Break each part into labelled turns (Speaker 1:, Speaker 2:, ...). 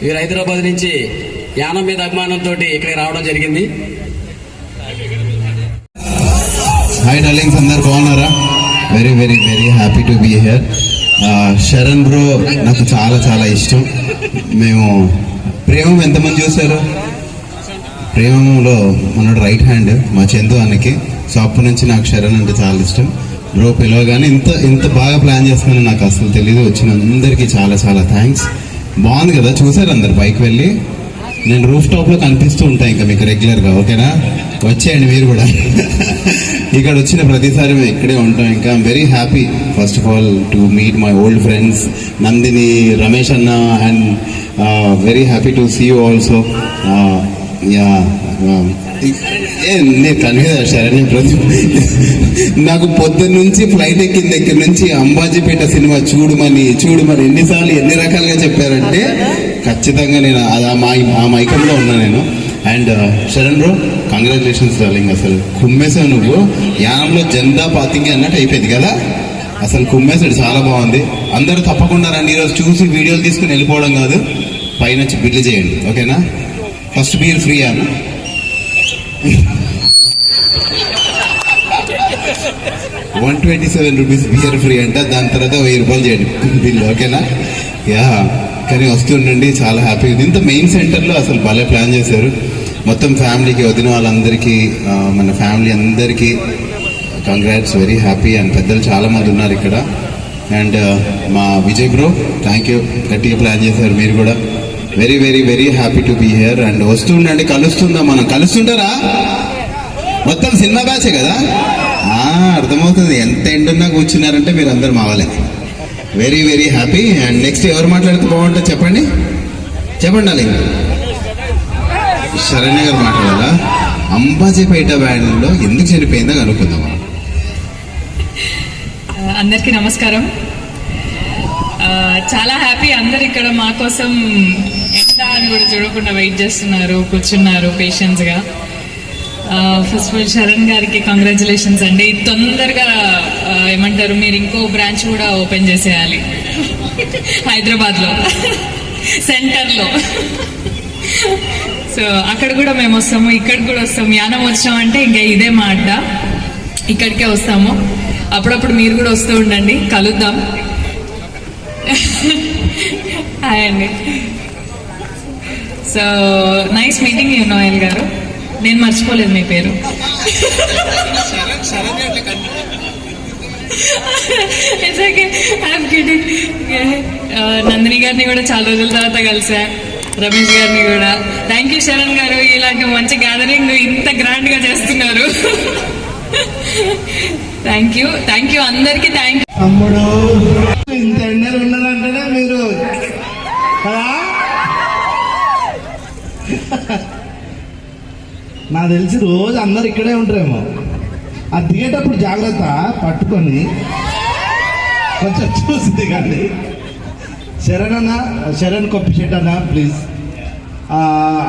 Speaker 1: వీరు హైదరాబాద్ నుంచి యానం మీద అభిమానంతో ఇక్కడికి రావడం జరిగింది.
Speaker 2: హాయ్ డార్లింగ్స్, అందరు బాగున్నారా? Very very very happy to be here. Sharan bro నాకు చాలా చాలా ఇష్టం. మేము ప్రేమం ఎంతమంది చూశారు? ప్రేమంలో మనోడు రైట్ హ్యాండ్ మా చందు అన్నకి. సో అప్పటి నుంచి నాకు శరణ్ అంటే చాలా ఇష్టం. బ్రో పిలవగానే ఇంత ఇంత బాగా ప్లాన్ చేస్తున్నాను నాకు అసలు తెలియదు. వచ్చిన అందరికీ చాలా చాలా థ్యాంక్స్. బాగుంది కదా, చూసారు అందరు పైకి వెళ్ళి. నేను రూఫ్ టాప్ లో కనిపిస్తూ ఉంటాను ఇంకా మీకు రెగ్యులర్గా, ఓకేనా? వచ్చేయండి మీరు కూడా. ఇక్కడ వచ్చిన ప్రతిసారి మేము ఇక్కడే ఉంటాం. ఇంకా I'm very happy first of all to meet my old friends Nandini, Ramesh అన్న, and very happy to see you also. Yeah నేను కన్ఫ్యూజ్ శరణ్య ప్రతి నాకు పొద్దున్న నుంచి ఫ్లైట్ ఎక్కిన దగ్గర నుంచి అంబాజీపేట సినిమా చూడమని ఎన్నిసార్లు ఎన్ని రకాలుగా చెప్పారంటే ఖచ్చితంగా నేను ఆ మైకంలో ఉన్నా నేను. And Sharan bro, congratulations darling. అసలు కుమ్మేసావు నువ్వు. యానంలో జెండా పాతింగ్ అన్నట్టు అయిపోయింది కదా. అసలు కుమ్మేసాడు, చాలా బాగుంది. అందరూ తప్పకుండా రండి. ఈరోజు చూసి వీడియోలు తీసుకుని వెళ్ళిపోవడం కాదు, పైన బిల్లు చేయండి, ఓకేనా? ఫస్ట్ బీర్ ఫ్రీ అన్న. ₹127 బియర్ ఫ్రీ అంట. దాని తర్వాత ₹1000 చేయండి బిల్లు, ఓకేనా? యా, కానీ వస్తుండండి, చాలా హ్యాపీగా. ఇంత మెయిన్ సెంటర్లో అసలు భలే ప్లాన్ చేశారు. మొత్తం ఫ్యామిలీకి, వదిన వాళ్ళందరికీ, మన ఫ్యామిలీ అందరికీ కంగ్రాట్స్, వెరీ హ్యాపీ. అండ్ పెద్దలు చాలా మంది ఉన్నారు ఇక్కడ. అండ్ మా విజయ్ బ్రో, థ్యాంక్ యూ, గట్టిగా ప్లాన్ చేశారు మీరు కూడా. Very very very happy to be here. And వస్తుండండి, కలుస్తుందా? మనం కలుస్తుంటారా? మొత్తం సినిమా బ్యాచే కదా, అర్థమవుతుంది. ఎంత ఎండున్నా కూర్చున్నారంటే మీరు అందరు మావలే. Very very happy. And next ఎవరు మాట్లాడితే బాగుంటుంది చెప్పండి అలా. శరణ్య గారు మాట్లాడాలా? అంబాజీపేట బ్యాండ్లో ఎందుకు చనిపోయిందో కనుక్కుందాం మనం.
Speaker 3: అందరికీ నమస్కారం. చాలా హ్యాపీ, అందరు ఇక్కడ మా కోసం ఎంత అని కూడా చూడకుండా వెయిట్ చేస్తున్నారు, కూర్చున్నారు పేషెన్స్గా. ఫస్ట్ ఆఫ్ ఆల్ శరణ్ గారికి కంగ్రాచులేషన్స్ అండి. తొందరగా ఏమంటారు, మీరు ఇంకో బ్రాంచ్ కూడా ఓపెన్ చేసేయాలి హైదరాబాద్లో సెంటర్లో. సో అక్కడ కూడా మేము వస్తాము, ఇక్కడికి కూడా వస్తాము. యానం వచ్చామంటే ఇంకా ఇదే మా అడ్డ, ఇక్కడికే వస్తాము. అప్పుడప్పుడు మీరు కూడా వస్తూ ఉండండి, కలుద్దాం. హాయ్ అండి. So nice meeting you Noel గారు. నేను మర్చిపోలేదు మీ పేరు. నందిని గారిని కూడా చాలా రోజుల తర్వాత కలిసా, రమేష్ గారిని కూడా. థ్యాంక్ యూ శరణ్ గారు, ఇలాంటి మంచి గ్యాదరింగ్ ఇంత గ్రాండ్ గా చేస్తున్నారు. థ్యాంక్ యూ అందరికి. Thank you.
Speaker 4: తమ్ముడు, ఇంత ఎండలు ఉన్నారంటేనే మీరు కదా. నాకు తెలిసి రోజు అందరు ఇక్కడే ఉంటారేమో. ఆ దిగేటప్పుడు జాగ్రత్త పట్టుకొని కొంచెం చూసి దిగండి. శరణ్ కొప్పి షెట్ అన్న ప్లీజ్.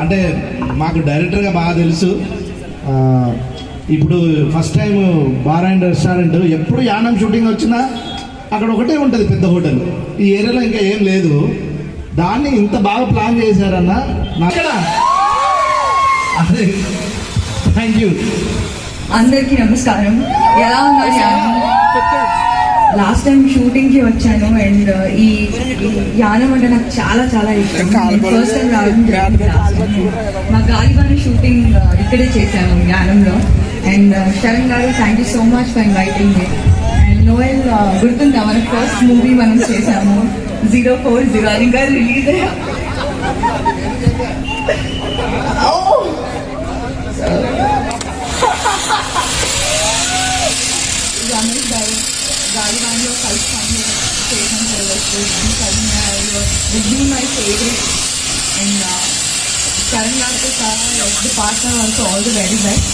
Speaker 4: అంటే మాకు డైరెక్టర్గా బాగా తెలుసు. ఇప్పుడు first time bar and restaurant, ఎప్పుడు యానం షూటింగ్ వచ్చినా అక్కడ ఒకటే ఉంటుంది పెద్ద హోటల్. ఈ ఏరియాలో ఇంకా ఏం లేదు. దాన్ని ఇంత బాగా ప్లాన్ చేశారన్న. అదే థ్యాంక్ యూ.
Speaker 5: అందరికీ నమస్కారం. ఎలా ఉన్నారు యానం? లాస్ట్ టైం షూటింగ్కి వచ్చాను. అండ్ ఈ యానం అంటే నాకు చాలా చాలా ఇష్టం. ఫస్ట్ టైం రావడం, మా గాలిబాని షూటింగ్ ఇక్కడే చేశాను యానంలో. అండ్ శరణ్ గారు, thank you so much for inviting me. And Noel, గుర్తుందా మన ఫస్ట్ మూవీ మనం చేసాము 040, అది ఇంకా రిలీజ్ అయ్యా. రమేష్ గారు గాలిబాన్లో కలిసి చేసాం మై ఫేవరెట్. అండ్ శరణ్ గారితో చాలా the partner also all the very best.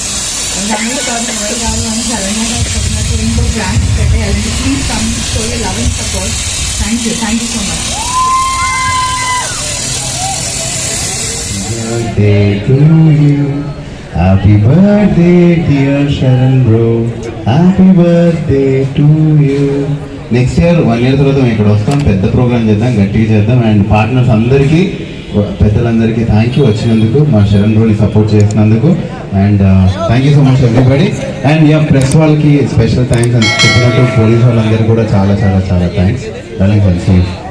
Speaker 5: Ramesh garu, Noel garu అని శరణ్య గారు చెప్పినట్టు ఇంకో బ్రాంచ్ పెట్టేయాలంటే please come show you love and support. Thank you so much.
Speaker 2: Birthday to you, happy birthday dear Sharan bro, happy birthday to you, next year 1 year తర్వాత మేము ఇక్కడ వస్తాం, పెద్ద programme చేద్దాం, గట్టిగా చేద్దాం. అండ్ పార్ట్నర్స్ అందరికీ, పెద్దలందరికీ థ్యాంక్ యూ వచ్చినందుకు, మా శరణ్ బ్రోని సపోర్ట్ చేసినందుకు. And thank you so much everybody. And yeah, press వాళ్ళకి స్పెషల్ థ్యాంక్స్. అండ్ చెప్పినట్టు పోలీస్ వాళ్ళందరికీ కూడా చాలా చాలా చాలా థ్యాంక్స్. డార్లింగ్,